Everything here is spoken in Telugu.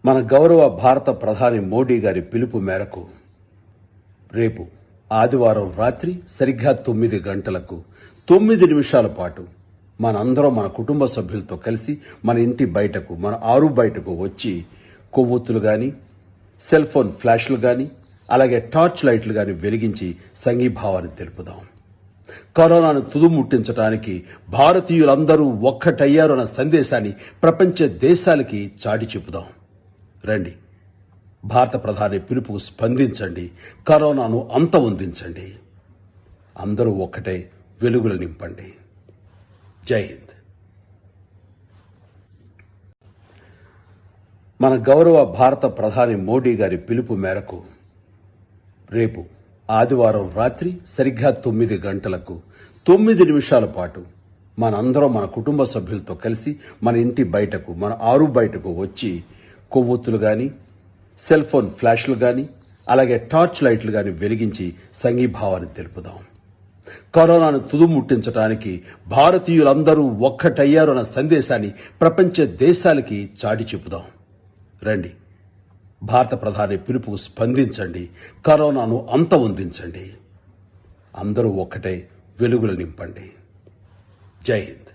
మన గౌరవ భారత ప్రధాని మోడీ గారి పిలుపు మేరకు రేపు ఆదివారం రాత్రి సరిగ్గా 9 గంటలకు 9 నిమిషాల పాటు మనందరం మన కుటుంబ సభ్యులతో కలిసి మన ఇంటి బయటకు మన ఆరు బయటకు వచ్చి కొవ్వొత్తులు గాని సెల్ ఫోన్ ఫ్లాష్లు గాని అలాగే టార్చ్ లైట్లు గాని వెలిగించి సంఘీభావాన్ని తెలుపుదాం. కరోనాను తుదుముట్టించడానికి భారతీయులందరూ ఒక్కటయ్యారన్న సందేశాన్ని ప్రపంచ దేశాలకి చాటి చెప్పుదాం. రండి, భారత ప్రధాని పిలుపుకు స్పందించండి, కరోనాను అంతమొందించండి. అందరూ ఒక్కటే వెలుగులు నింపండి. జై హింద్. మన గౌరవ భారత ప్రధాని మోడీ గారి పిలుపు మేరకు రేపు ఆదివారం రాత్రి సరిగ్గా 9 గంటలకు 9 నిమిషాల పాటు మనందరం మన కుటుంబ సభ్యులతో కలిసి మన ఇంటి బయటకు మన ఆరు బయటకు వచ్చి కొవ్వొత్తులు గాని సెల్ ఫోన్ ఫ్లాష్లు గాని అలాగే టార్చ్ లైట్లు గాని వెలిగించి సంఘీభావాన్ని తెలుపుదాం. కరోనాను తుదుముట్టించడానికి భారతీయులందరూ ఒక్కటయ్యారన్న సందేశాన్ని ప్రపంచ దేశాలకి చాటి చెప్పుదాం. రండి, భారత ప్రధాని పిలుపుకు స్పందించండి, కరోనాను అంతమొందించండి. అందరూ ఒక్కటే వెలుగులు నింపండి. జై హింద్.